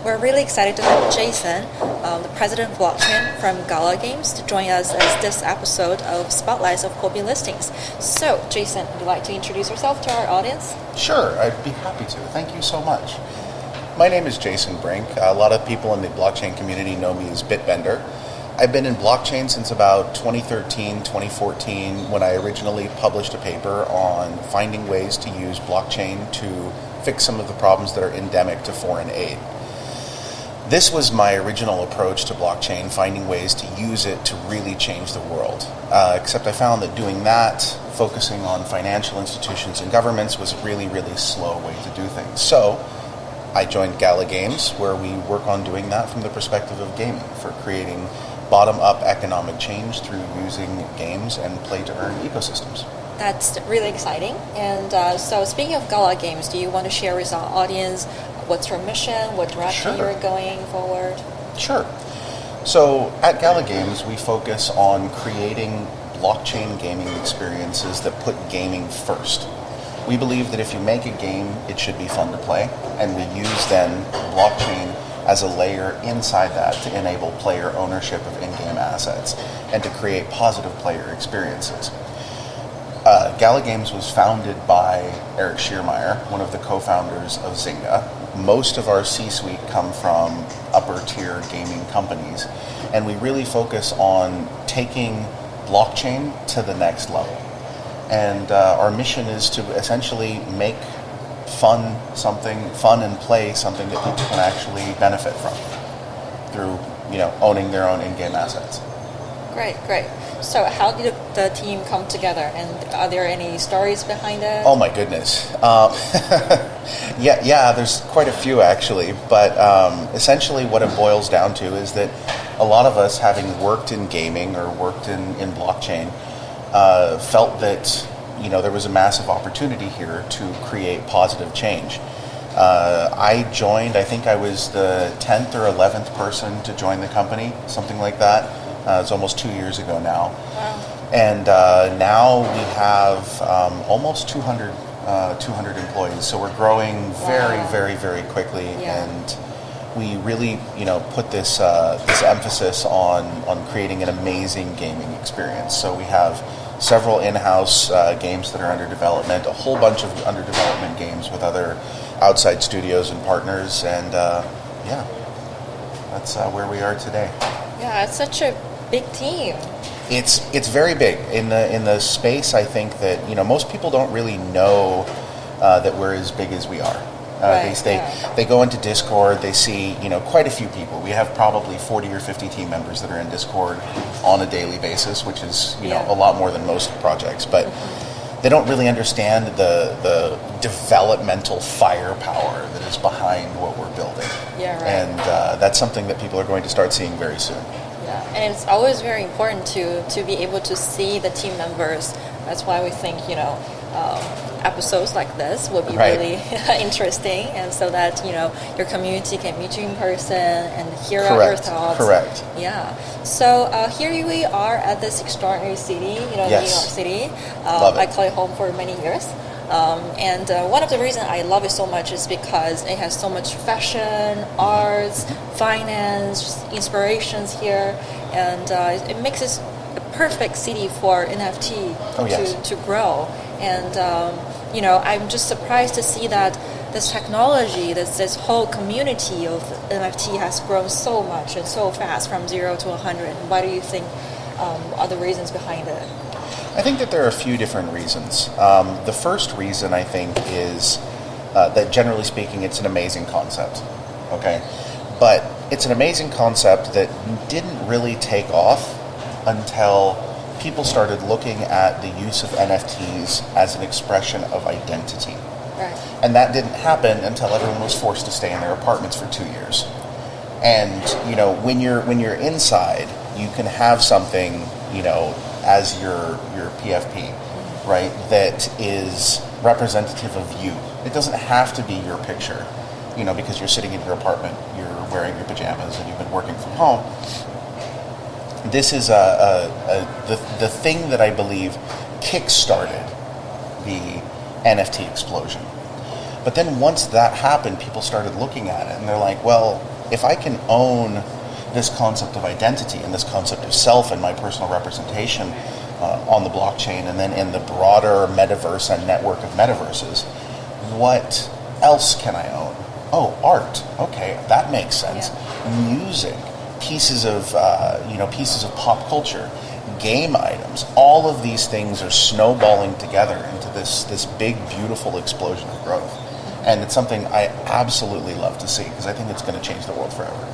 We're really excited to have Jason, the president of Blockchain from Gala Games, to join us as this episode of Spotlight of Huobi Listings. So, Jason, would you like to introduce yourself to our audience? Sure, I'd be happy to. Thank you so much. My name is Jason Brink. A lot of people in the blockchain community know me as Bitbender. I've been in blockchain since about 2013, 2014, when I originally published a paper on finding ways to use blockchain to fix some of the problems that are endemic to foreign aid. This was my original approach to blockchain, finding ways to use it to really change the world. Except I found that doing that, focusing on financial institutions and governments, was a really, really slow way to do things. So I joined Gala Games, where we work on doing that from the perspective of gaming, for creating bottom-up economic change through using games and play-to-earn ecosystems. That's really exciting. And so speaking of Gala Games, do you want to share with our audience what's your mission, what direction you're going forward? Sure. So at Gala Games, we focus on creating blockchain gaming experiences that put gaming first. We believe that if you make a game, it should be fun to play, and we use then blockchain as a layer inside that to enable player ownership of in-game assets and to create positive player experiences. Gala Games was founded by Eric Schiermeier, one of the co-founders of Zynga. Most of our C-suite come from upper-tier gaming companies, and we really focus on taking blockchain to the next level. And our mission is to essentially make fun and play something that people can actually benefit from through, owning their own in-game assets. Great. So how did the team come together, and are there any stories behind it? Oh my goodness. Yeah, there's quite a few actually, but essentially what it boils down to is that a lot of us, having worked in gaming or worked in blockchain, felt that there was a massive opportunity here to create positive change. I joined, I think I was the 10th or 11th person to join the company, something like that. It's almost 2 years ago now. Wow. And now we have almost 200 employees, so we're growing very, very, very quickly. Yeah. And we really, put this emphasis on creating an amazing gaming experience. So we have several in-house games that are under development, a whole bunch of under development games with other outside studios and partners, and that's where we are today. Yeah, it's such a big team. It's very big in the space. I think that most people don't really know that we're as big as we are. They go into Discord, they see quite a few people. We have probably 40 or 50 team members that are in Discord on a daily basis, which is a lot more than most projects. But they don't really understand the developmental firepower that is behind what we're building. Yeah, right. And that's something that people are going to start seeing very soon. Yeah, and it's always very important to be able to see the team members. That's why we think episodes like this would be really interesting, and so that your community can meet you in person and hear out your thoughts. Correct. Yeah. So here we are at this extraordinary city, New York City. Love it. I call it home for many years. And one of the reasons I love it so much is because it has so much fashion, arts, finance, inspirations here, and it makes it a perfect city for NFT to grow. And I'm just surprised to see that this technology, this whole community of NFT has grown so much and so fast from 0 to 100. What do you think are the reasons behind it? I think that there are a few different reasons. The first reason, I think, is that generally speaking, it's an amazing concept. Okay? But it's an amazing concept that didn't really take off until people started looking at the use of NFTs as an expression of identity. Right. And that didn't happen until everyone was forced to stay in their apartments for 2 years. And, when you're inside, you can have something, as your PFP, right, that is representative of you. It doesn't have to be your picture, because you're sitting in your apartment, you're wearing your pajamas, and you've been working from home. This is the thing that I believe kick-started the NFT explosion. But then once that happened, people started looking at it, and they're like, well, if I can own this concept of identity and this concept of self and my personal representation on the blockchain, and then in the broader metaverse and network of metaverses, what else can I own? Oh, art. Okay, that makes sense. Yeah. Music, pieces of pop culture, game items. All of these things are snowballing together into this big, beautiful explosion of growth, and it's something I absolutely love to see because I think it's going to change the world forever.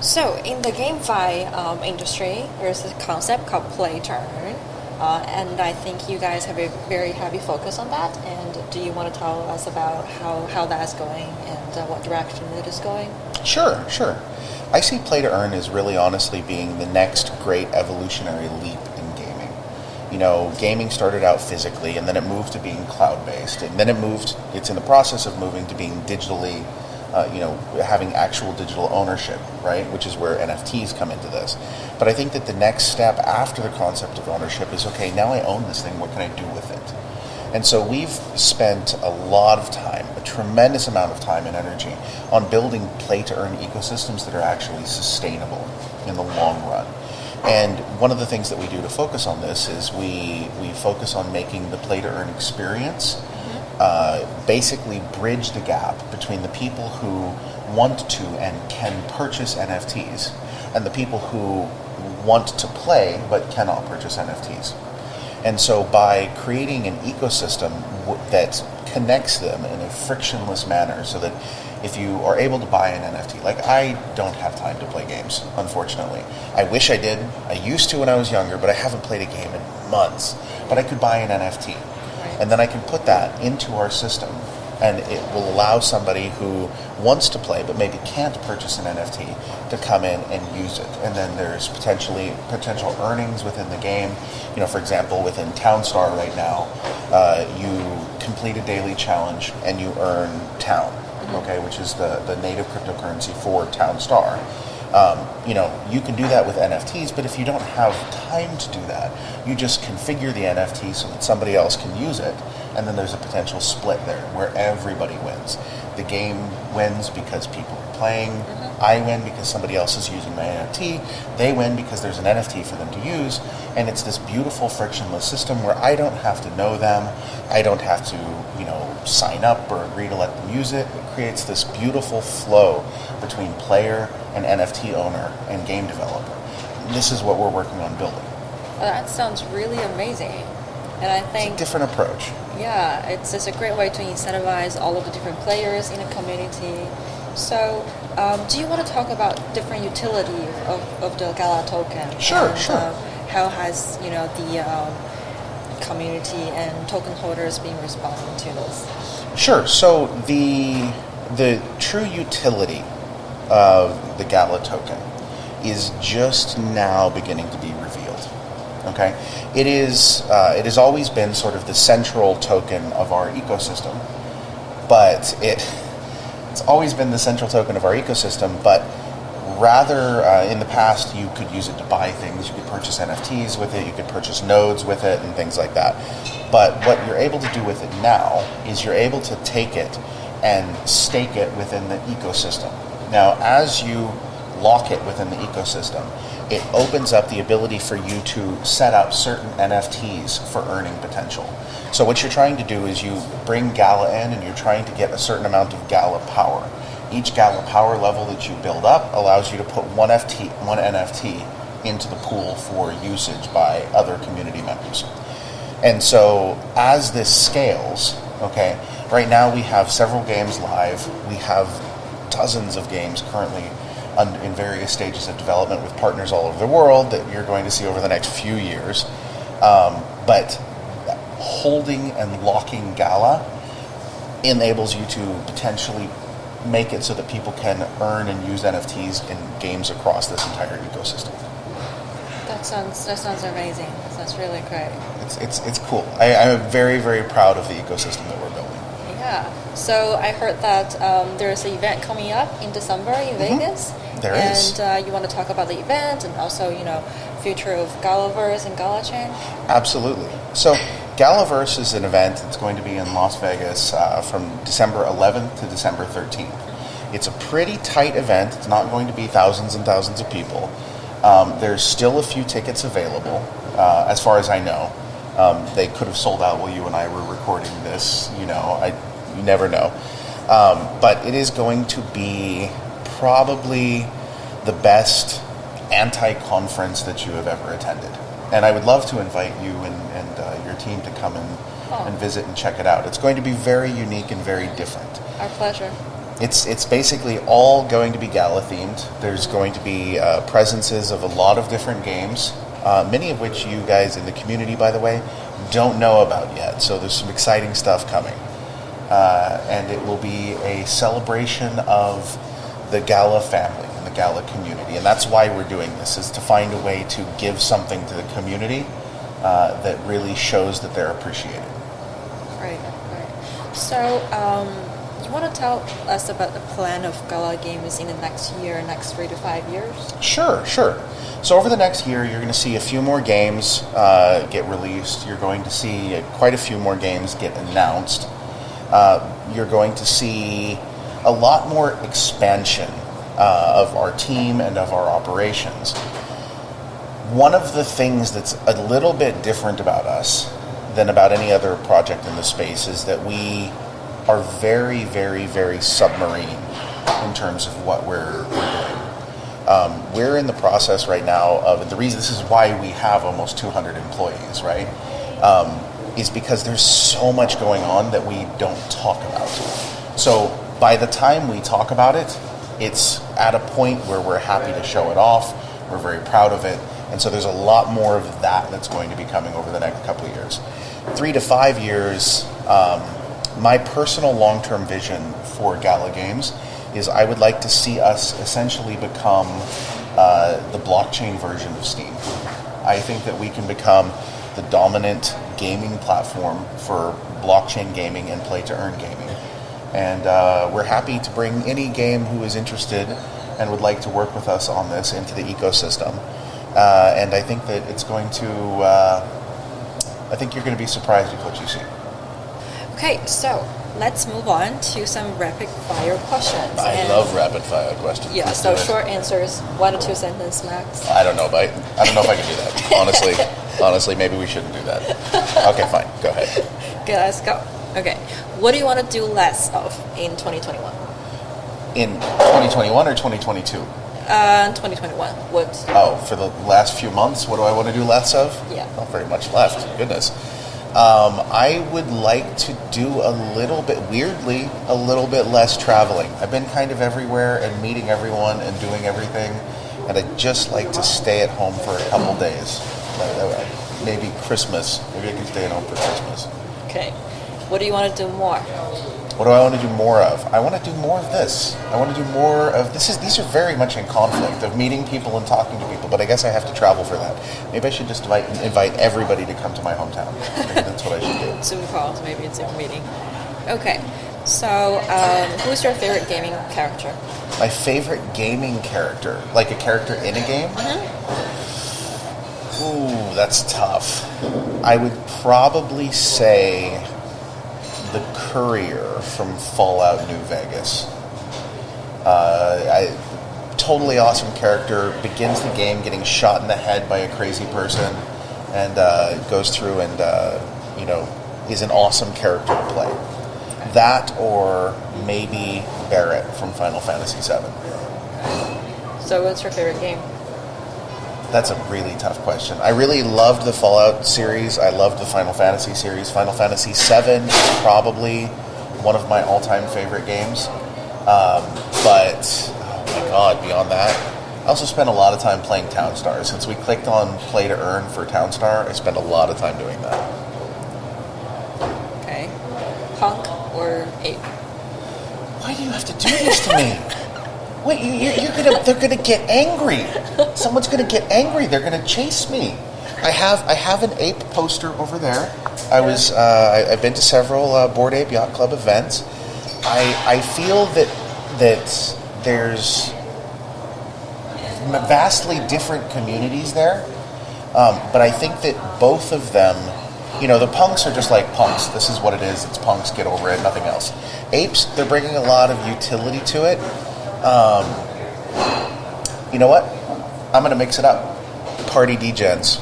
So, in the GameFi industry, there's a concept called play to earn, and I think you guys have a very heavy focus on that. And do you want to tell us about how that's going and what direction it is going? Sure. I see play to earn as really honestly being the next great evolutionary leap in gaming. You know, gaming started out physically, and then it moved to being cloud-based, and then it's in the process of moving to being digitally, having actual digital ownership, right? Which is where NFTs come into this. But I think that the next step after the concept of ownership is, okay, now I own this thing, what can I do with it? And so we've spent a lot of time, a tremendous amount of time and energy on building play-to-earn ecosystems that are actually sustainable in the long run. And one of the things that we do to focus on this is we focus on making the play-to-earn experience basically bridge the gap between the people who want to and can purchase NFTs and the people who want to play but cannot purchase NFTs. And so by creating an ecosystem that connects them in a frictionless manner so that if you are able to buy an NFT, like I don't have time to play games, unfortunately. I wish I did. I used to when I was younger, but I haven't played a game in months. But I could buy an NFT. Right. And then I can put that into our system, and it will allow somebody who wants to play but maybe can't purchase an NFT to come in and use it. And then there's potential earnings within the game. You know, for example, within Townstar right now, you complete a daily challenge and you earn Town, okay, which is the native cryptocurrency for Townstar. You can do that with NFTs, but if you don't have time to do that, you just configure the NFT so that somebody else can use it, and then there's a potential split there where everybody wins. The game wins because people are playing. I win because somebody else is using my NFT. They win because there's an NFT for them to use, and it's this beautiful frictionless system where I don't have to know them. I don't have to, sign up or agree to let them use it. It creates this beautiful flow between player and NFT owner and game developer. This is what we're working on building. Well, that sounds really amazing. And I think it's a different approach. Yeah, it's a great way to incentivize all of the different players in a community. So, do you want to talk about different utility of the Gala token? Sure. How has the community and token holders been responding to this? Sure. So the true utility of the Gala token is just now beginning to be revealed. Okay, it has always been sort of the central token of our ecosystem, but it's always been the central token of our ecosystem. But rather, in the past, you could use it to buy things. You could purchase NFTs with it. You could purchase nodes with it and things like that. But what you're able to do with it now is you're able to take it and stake it within the ecosystem. Now, as you lock it within the ecosystem, it opens up the ability for you to set up certain NFTs for earning potential. So what you're trying to do is you bring Gala in and you're trying to get a certain amount of Gala power. Each Gala power level that you build up allows you to put one NFT into the pool for usage by other community members. And so as this scales, okay, right now we have several games live. We have dozens of games currently in various stages of development with partners all over the world that you're going to see over the next few years. But holding and locking Gala enables you to potentially make it so that people can earn and use NFTs in games across this entire ecosystem. That sounds amazing. That's really great. It's cool. I'm very, very proud of the ecosystem that we're building. Yeah. So I heard that there's an event coming up in December in Vegas. There is. And you want to talk about the event and also, future of Galaverse and GalaChain? Absolutely. So Galaverse is an event that's going to be in Las Vegas from December 11th to December 13th. It's a pretty tight event. It's not going to be thousands and thousands of people. There's still a few tickets available, as far as I know. They could have sold out while you and I were recording this. You never know. But it is going to be probably the best anti-conference that you have ever attended. And I would love to invite you and your team to come and visit and check it out. It's going to be very unique and very different. Our pleasure. It's basically all going to be Gala themed. There's going to be presences of a lot of different games, many of which you guys in the community, by the way, don't know about yet. So there's some exciting stuff coming. And it will be a celebration of the Gala family and the Gala community. And that's why we're doing this, is to find a way to give something to the community that really shows that they're appreciated. Right. So, you want to tell us about the plan of Gala Games in the next 3 to 5 years? Sure. So over the next year, you're going to see a few more games get released. You're going to see quite a few more games get announced. You're going to see a lot more expansion of our team and of our operations. One of the things that's a little bit different about us than about any other project in the space is that we are very, very, very submarine in terms of what we're doing. We're in the process right now of, the reason this is why we have almost 200 employees, right? Is because there's so much going on that we don't talk about. So by the time we talk about it, it's at a point where we're happy to show it off. We're very proud of it. And so there's a lot more of that that's going to be coming over the next couple of years. 3 to 5 years, my personal long-term vision for Gala Games is I would like to see us essentially become the blockchain version of Steam. I think that we can become the dominant gaming platform for blockchain gaming and play-to-earn gaming. And we're happy to bring any game who is interested and would like to work with us on this into the ecosystem. And I think that it's going to, I think you're going to be surprised with what you see. Okay, so let's move on to some rapid-fire questions. I love rapid-fire questions. Yeah, so short answers, 1 or 2 sentences max. I don't know if I can do that. Honestly, maybe we shouldn't do that. Okay, fine. Go ahead. Okay, let's go. Okay, what do you want to do less of in 2021? In 2021 or 2022? 2021. What? Oh, for the last few months, what do I want to do less of? Yeah. Not very much left. Goodness. I would like to do a little bit less traveling. I've been kind of everywhere and meeting everyone and doing everything, and I'd just like to stay at home for a couple days. Maybe Christmas. Maybe I can stay at home for Christmas. Okay. What do you want to do more? What do I want to do more of? I want to do more of this. I want to do more of this. These are very much in conflict of meeting people and talking to people, but I guess I have to travel for that. Maybe I should just invite everybody to come to my hometown. Maybe that's what I should do. Zoom calls, maybe it's Zoom meeting. Okay. So, who's your favorite gaming character? My favorite gaming character? Like a character in a game? Ooh, that's tough. I would probably say the Courier from Fallout New Vegas. Totally awesome character. Begins the game getting shot in the head by a crazy person, and goes through and is an awesome character to play. That, or maybe Barrett from Final Fantasy VII. So, what's your favorite game? That's a really tough question. I really loved the Fallout series. I loved the Final Fantasy series. Final Fantasy VII is probably one of my all-time favorite games. But, oh my god, beyond that, I also spent a lot of time playing Townstar. Since we clicked on Play to Earn for Townstar, I spent a lot of time doing that. Okay. Punk or Ape? Why do you have to do this to me? Wait, they're gonna get angry. Someone's gonna get angry. They're gonna chase me. I have an ape poster over there. I've been to several Bored Ape Yacht Club events. I feel that there's vastly different communities there, but I think that both of them The punks are just like punks. This is what it is. It's punks. Get over it. Nothing else. Apes, they're bringing a lot of utility to it. You know what? I'm going to mix it up. Party degens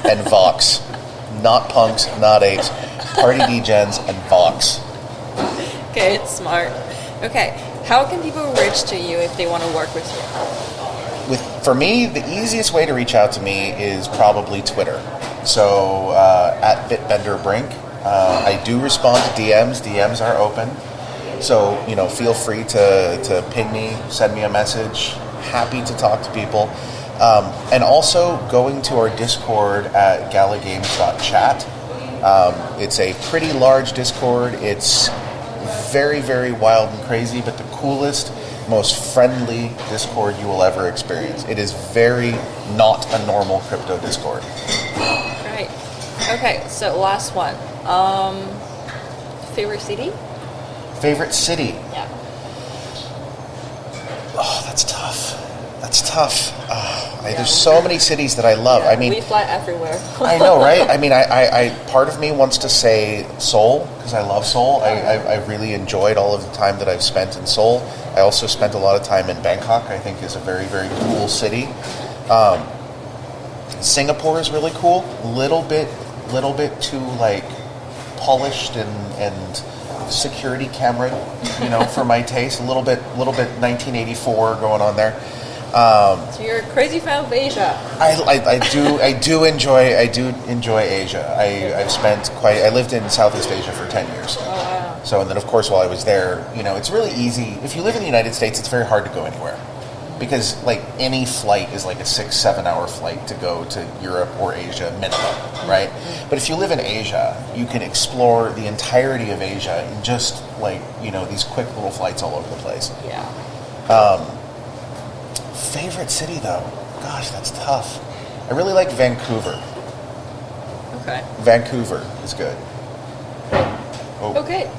and Vox. Not punks, not apes. Party degens and Vox. Okay, it's smart. Okay, how can people reach to you if they want to work with you? For me, the easiest way to reach out to me is probably Twitter. So at BitbenderBrink, I do respond to DMs. DMs are open. So feel free to ping me, send me a message. Happy to talk to people. And also going to our Discord at galagames.chat. It's a pretty large Discord. It's very, very wild and crazy, but the coolest, most friendly Discord you will ever experience. It is very not a normal crypto Discord. Right. Okay, so last one. Favorite city? Favorite city? Yeah. Oh, that's tough. There's so many cities that I love. Yeah, I mean, we fly everywhere. I know, right? I mean, I part of me wants to say Seoul because I love Seoul. I really enjoyed all of the time that I've spent in Seoul. I also spent a lot of time in Bangkok. I think is a very, very cool city. Singapore is really cool. Little bit too polished and security camera, for my taste. A little bit 1984 going on there. So you're a crazy fan of Asia. I do enjoy Asia. I lived in Southeast Asia for 10 years. Oh wow. So, and then of course while I was there, it's really easy. If you live in the United States, it's very hard to go anywhere. Because any flight is like a 6-7 hour flight to go to Europe or Asia minimum, right? But if you live in Asia, you can explore the entirety of Asia in just these quick little flights all over the place. Yeah. Favorite city though? Gosh, that's tough. I really like Vancouver. Okay. Vancouver is good. Oh. Okay.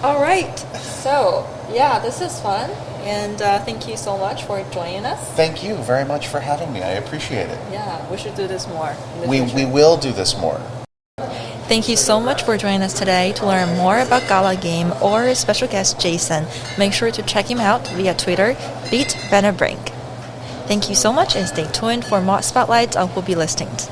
All right. So, yeah, this is fun. And thank you so much for joining us. Thank you very much for having me. I appreciate it. Yeah, we should do this more. We will do this more. Thank you so much for joining us today. To learn more about Gala Game or special guest Jason, make sure to check him out via Twitter, @BitbenderBrink. Thank you so much and stay tuned for more spotlights on Huobi listings.